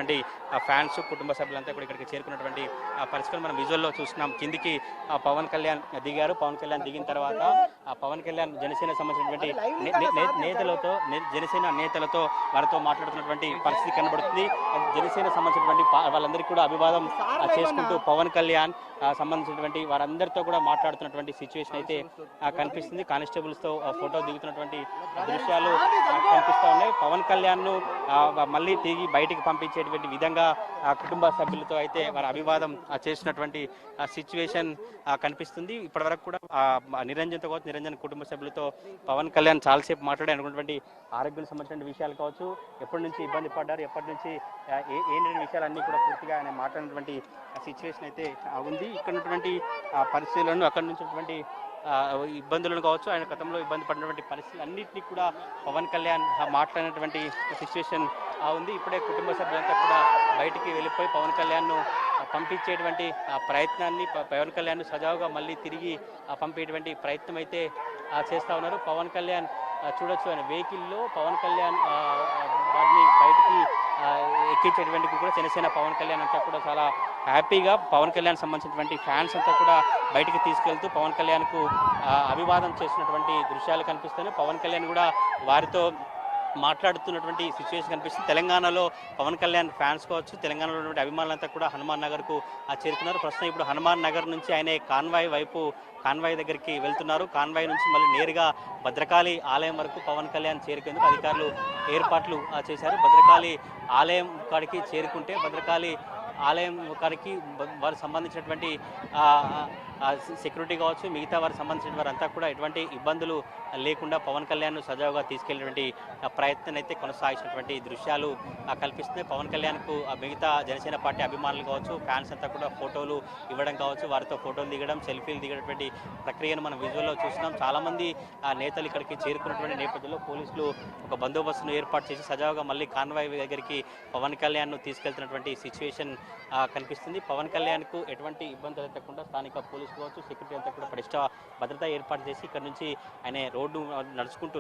సంబంధించినటువంటి ఫ్యాన్స్ కుటుంబ సభ్యులంతా కూడా ఇక్కడికి చేరుకున్నటువంటి పరిస్థితులు మనం విజువల్లో చూస్తున్నాం. కిందికి పవన్ కళ్యాణ్ దిగారు. పవన్ కళ్యాణ్ దిగిన తర్వాత పవన్ కళ్యాణ్ జనసేన సంబంధించినటువంటి జనసేన నేతలతో వారితో మాట్లాడుతున్నటువంటి పరిస్థితి కనబడుతుంది. జనసేన సంబంధించినటువంటి వాళ్ళందరికీ కూడా అభివాదం చేసుకుంటూ పవన్ కళ్యాణ్ సంబంధించినటువంటి వారందరితో కూడా మాట్లాడుతున్నటువంటి సిచ్యువేషన్ అయితే కనిపిస్తుంది. కానిస్టేబుల్స్ తో ఫోటో దిగుతున్నటువంటి దృశ్యాలు కనిపిస్తూ ఉన్నాయి. పవన్ కళ్యాణ్ ను మళ్ళీ తిరిగి బయటికి పంపించేటువంటి విధంగా కుటుంబ సభ్యులతో అయితే వారి అభివాదం చేసినటువంటి సిచ్యువేషన్ కనిపిస్తుంది. ఇప్పటి వరకు కూడా నిరంజన్ కుటుంబ సభ్యులతో పవన్ కళ్యాణ్ చాలాసేపు మాట్లాడి అనుకున్నటువంటి ఆరోగ్యం సంబంధించిన విషయాలు కావచ్చు, ఎప్పటి నుంచి ఇబ్బంది పడ్డారు, ఎప్పటి నుంచి ఏంటనే విషయాలన్నీ కూడా పూర్తిగా ఆయన మాట్లాడినటువంటి సిచ్యువేషన్ అయితే ఉంది. ఇక్కడ ఉన్నటువంటి పరిస్థితులను, అక్కడ నుంచి ఇబ్బందులను కావచ్చు, ఆయన గతంలో ఇబ్బంది పడినటువంటి పరిస్థితులు అన్నింటినీ కూడా పవన్ కళ్యాణ్ మాట్లాడినటువంటి సిచ్యువేషన్ ఉంది. ఇప్పుడే కుటుంబ సభ్యులంతా కూడా బయటికి వెళ్ళిపోయి పవన్ కళ్యాణ్ను పంపించేటువంటి ప్రయత్నాన్ని, పవన్ కళ్యాణ్ సజావుగా మళ్ళీ తిరిగి పంపేటువంటి ప్రయత్నం అయితే చేస్తూ ఉన్నారు. పవన్ కళ్యాణ్ చూడొచ్చు, ఆయన వెహికల్లో పవన్ కళ్యాణ్ వారిని బయటికి ఎక్కించేటువంటి కూడా జనసేన పవన్ కళ్యాణ్ అంతా కూడా చాలా హ్యాపీగా పవన్ కళ్యాణ్ సంబంధించినటువంటి ఫ్యాన్స్ అంతా కూడా బయటికి తీసుకెళ్తూ పవన్ కళ్యాణ్కు అభివాదం చేసినటువంటి దృశ్యాలు కనిపిస్తున్నాయి. పవన్ కళ్యాణ్ కూడా వారితో మాట్లాడుతున్నటువంటి సిచ్యువేషన్ కనిపిస్తుంది. తెలంగాణలో పవన్ కళ్యాణ్ ఫ్యాన్స్ కావచ్చు, తెలంగాణలో ఉన్నటువంటి అభిమానులంతా కూడా హనుమాన్ నగర్కు చేరుకున్నారు. ప్రస్తుతం ఇప్పుడు హనుమాన్ నగర్ నుంచి ఆయన కాన్వాయ్ దగ్గరికి వెళ్తున్నారు. కాన్వాయ్ నుంచి మళ్ళీ నేరుగా భద్రకాళి ఆలయం వరకు పవన్ కళ్యాణ్ చేరుకేందుకు అధికారులు ఏర్పాట్లు చేశారు. భద్రకాళి ఆలయం కాడికి చేరుకుంటే భద్రకాళి ఆలయం కాడికి వారికి సంబంధించినటువంటి సెక్యూరిటీ కావచ్చు, మిగతా వారికి సంబంధించిన వారంతా కూడా ఎటువంటి ఇబ్బందులు లేకుండా పవన్ కళ్యాణ్ సజావుగా తీసుకెళ్లినటువంటి ప్రయత్నం అయితే కొనసాగించినటువంటి దృశ్యాలు కల్పిస్తున్నాయి. పవన్ కళ్యాణ్కు మిగతా జనసేన పార్టీ అభిమానులు కావచ్చు, ఫ్యాన్స్ అంతా కూడా ఫోటోలు ఇవ్వడం కావచ్చు, వారితో ఫోటోలు దిగడం, సెల్ఫీలు దిగేటువంటి ప్రక్రియను మనం విజువల్లో చూస్తున్నాం. చాలామంది నేతలు ఇక్కడికి చేరుకున్నటువంటి నేపథ్యంలో పోలీసులు ఒక బందోబస్తును ఏర్పాటు చేసి సజావుగా మళ్ళీ కాన్వాయ్ దగ్గరికి పవన్ కళ్యాణ్ను తీసుకెళ్తున్నటువంటి సిచ్యువేషన్ కనిపిస్తుంది. పవన్ కళ్యాణ్కు ఎటువంటి ఇబ్బందులు లేకుండా స్థానిక పోలీసులు కావచ్చు, సెక్యూరిటీ అంతా కూడా పటిష్ట భద్రత ఏర్పాటు చేసి ఇక్కడ నుంచి ఆయన రోడ్డు నడుచుకుంటూ